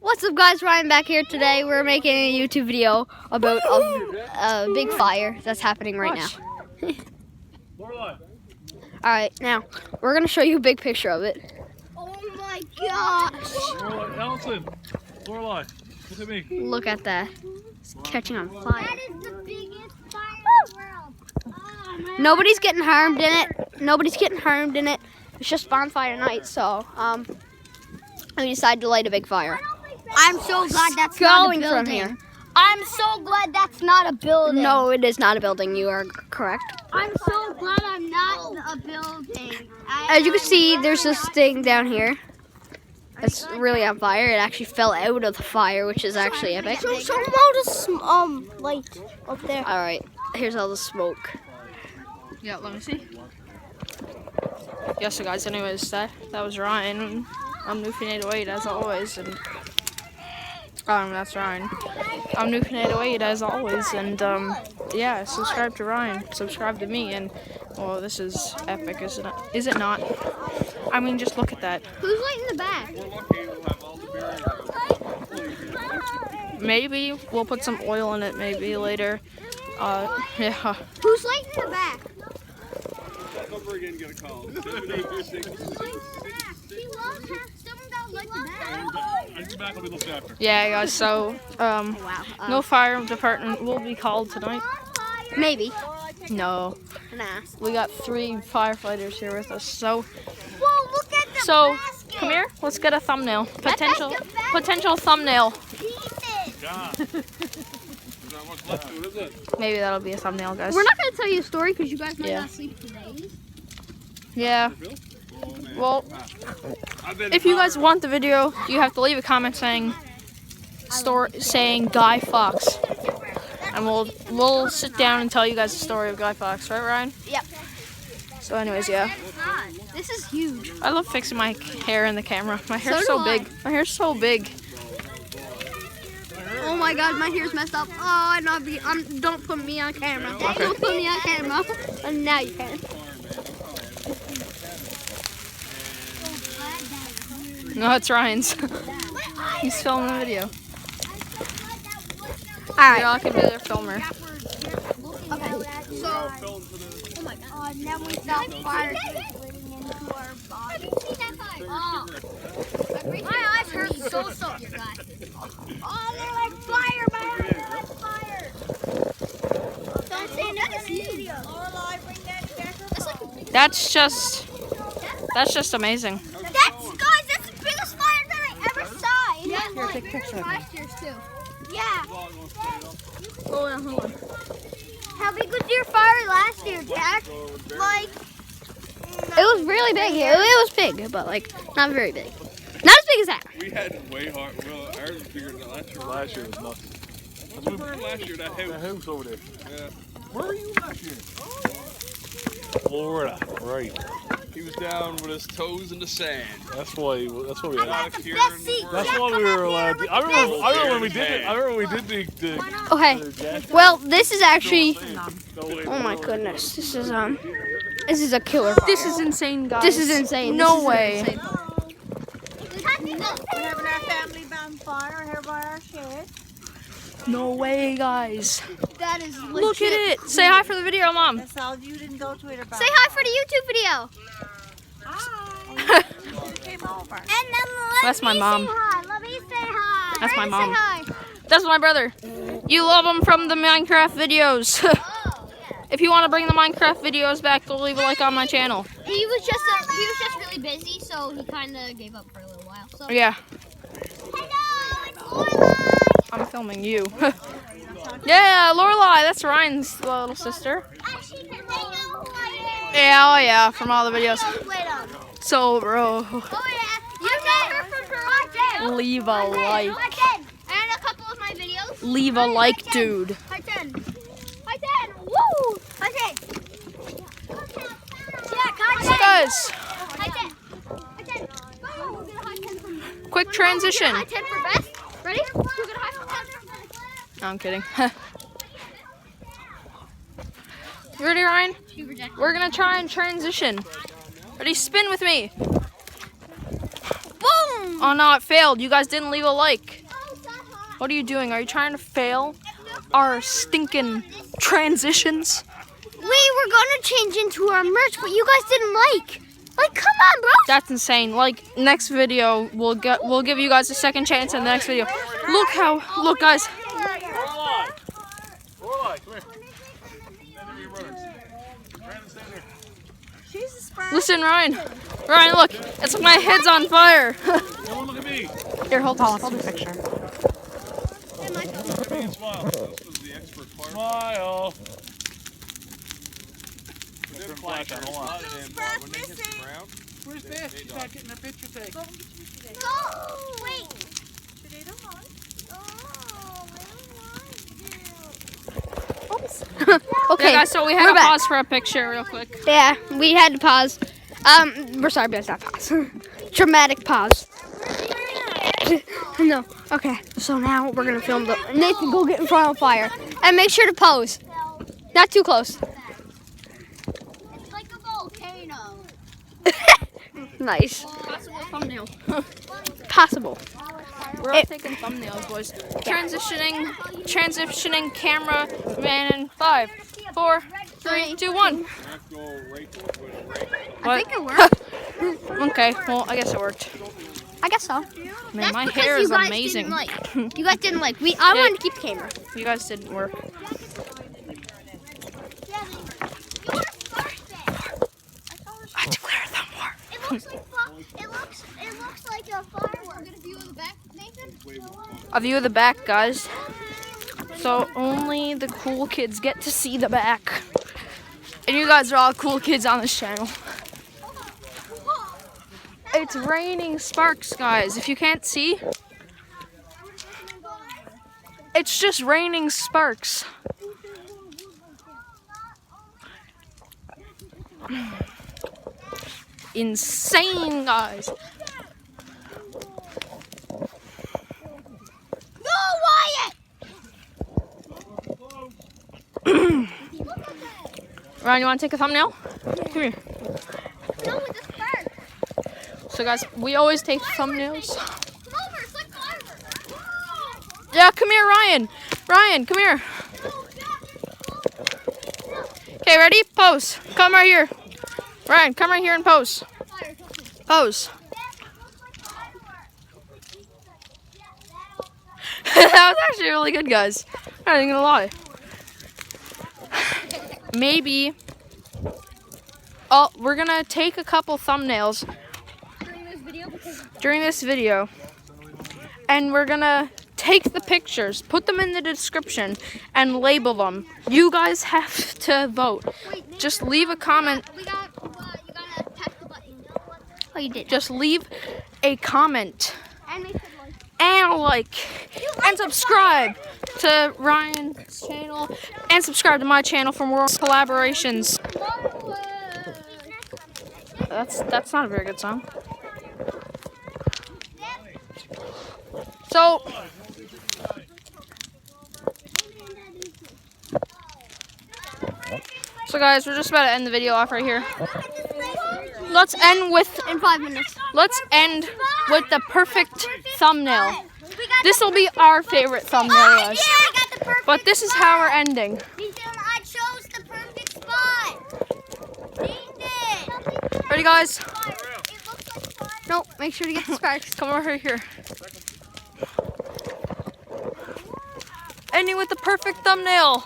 What's up, guys? Ryan back here today. We're making a YouTube video about a big fire that's happening right now. Alright, now we're going to show you a big picture of it. Oh my gosh! Allison, Lorelai, look at me. Look at that. It's catching on fire. That is the biggest fire in the world. Oh, Nobody's getting harmed in it. Nobody's getting harmed in it. It's just bonfire night, so we decided to light a big fire. I'm so glad that's not a Going building. from here. I'm so glad that's not a building. No, it is not a building. You are correct. I'm so glad I'm not a building. As you can see, there's this thing down here. It's really on fire. It actually fell out of the fire, which is actually epic. Show them all the light up there. All right, here's all the smoke. Yeah, let me see. Yeah, so guys, anyways, that was Ryan. I'm Nuke808 as always, and that's Ryan. I'm Nuke808 as always, and yeah, subscribe to Ryan, subscribe to me, and well, this is epic, isn't it? Is it not? I mean, just look at that. Who's lighting the back? Maybe we'll put some oil in it. Maybe later. Yeah. Who's lighting the back? Yeah, guys. So, no fire department will be called tonight. Maybe. No. Nah. We got 3 firefighters here with us. So, Whoa, look at the basket. come here. Let's get a thumbnail. Potential thumbnail. Maybe that'll be a thumbnail, guys. We're not going to tell you a story because you guys might Yeah. not sleep today. Yeah. Well, if you guys want the video, you have to leave a comment saying Guy Fawkes, and we'll sit down and tell you guys the story of Guy Fawkes, right, Ryan? Yep. So, anyways, yeah. This is huge. I love fixing my hair in the camera. My hair's So so do I. big. My hair's so big. Oh my God, my hair's messed up. Oh, don't put me on camera. Okay. Don't put me on camera. And now you can. No, it's Ryan's. He's filming the video. All right. Y'all can be their filmer. Okay. So, oh my God. And then we stop fire splitting into our body. My eyes hurt so. Oh, they're like fire, man! They're like fire! Don't say nothing in the video. That's just amazing. That's the biggest fire that I ever saw. Yeah, Here, take a picture of me. last year's too. Yeah. Hold on. How big was your fire last year, Jack? Like, It was really big. It was big, but like not very big. Not as big as that. We had way hard. Well, ours was bigger than last year. Last year was nuts. We burned last year, that house over there. Yeah. Where were you last year? Florida, right. He was down with his toes in the sand. That's why we I had got the best seat. That's Jack, why we come were up allowed. here with I the remember best when we did it. I remember when we did the Okay. Well, this is actually. Oh my goodness. This is a killer fire. This is insane, guys. This is insane. No This is way. insane. We're having our family bonfire here by our shed. No way, guys. That is legit. Look at it. Say hi for the video, Mom. That's all you didn't go Twitter about. Say hi for the YouTube video. Hi. You came over. And then let That's my me mom. say hi. Let me say hi. That's my Brandon, mom. Say hi. That's my brother. You love him from the Minecraft videos. If you want to bring the Minecraft videos back, go leave a like on my channel. He was just really busy, so he kind of gave up for a little while. So. Yeah, Hello, it's Lorelai. I'm filming you. Yeah, Lorelai, that's Ryan's little sister. Actually, they know who I am. Yeah, oh yeah, from all the videos. Wait, So, bro, oh yeah, you know her from her. leave a like. And a couple of my videos. Leave a like, dude. Hi, 10. Hi, 10. Woo! Hi, 10. Yeah, So, guys, Hi, 10. Hi, 10. Oh, we'll get a high 10 from quick transition. High 10 for best. Ready? We'll get a high 10. No, I'm kidding. You ready, Ryan? We're gonna try and transition. Ready? Spin with me. Boom! Oh no, it failed. You guys didn't leave a like. What are you doing? Are you trying to fail our stinking transitions? We were gonna change into our merch, but you guys didn't like. Like, come on, bro. That's insane. Like, next video, we'll give you guys a second chance in the next video. Look, guys. Lorelai, come here. Stand there, you runners. Brandon, stand there. She's a spark. Listen, Ryan, look. It's like my head's on fire. Everyone look at me. Here, hold the picture. Look at me and smile. This was the expert part. Smile. Turn flash on, hold on. Spark missing. Where's this? She's not getting her picture taken. Oh, wait. They don't want. Okay, Yeah, guys, so we had we're to back. pause for a picture real quick. Yeah, we had to pause. We're sorry, but it's not pause. Dramatic pause. No. Okay, so now we're gonna film the Nathan. Go get in front of the fire and make sure to pose. Not too close. It's like a volcano. Nice. Possible thumbnail. Possible. We're all taking thumbnails, boys. Transitioning camera man in 5, 4, 3, 2, 1. I think it worked. Okay, well, I guess it worked. I guess so. Man, my because hair you is guys amazing. Didn't like. You guys didn't like. I wanted to keep the camera. You guys didn't work. I declare them war. It looks like it looks like a firework. We're gonna view in the back, Nathan. A view of the back, guys. So only the cool kids get to see the back. And you guys are all cool kids on this channel. It's raining sparks, guys. If you can't see, it's just raining sparks. Insane, guys. No, Wyatt. Ryan, you want to take a thumbnail? Come here. No, with the spark. So, guys, we always take thumbnails. Come over. It's like fireworks. Yeah, come here, Ryan. Ryan, come here. Okay, ready? Pose. Come right here. Ryan, come right here and pose. Pose. That was actually really good, guys. I'm not even gonna lie. Maybe. Oh, we're gonna take a couple thumbnails during this video, and we're gonna take the pictures, put them in the description, and label them. You guys have to vote. Just leave a comment. You gotta tap the button. Oh, you did. Just leave a comment And they said and a like and subscribe to Ryan's channel and subscribe to my channel for more collaborations. That's not a very good song. So guys, we're just about to end the video off right here. Let's end with In 5 minutes. the perfect thumbnail. This will be our favorite thumbnail, guys. I got the perfect But this is how we're ending. I chose the perfect spot. Nathan. Ready, guys? It looks like fire. No, make sure to get the sparks. Come over here. Ending with the perfect thumbnail.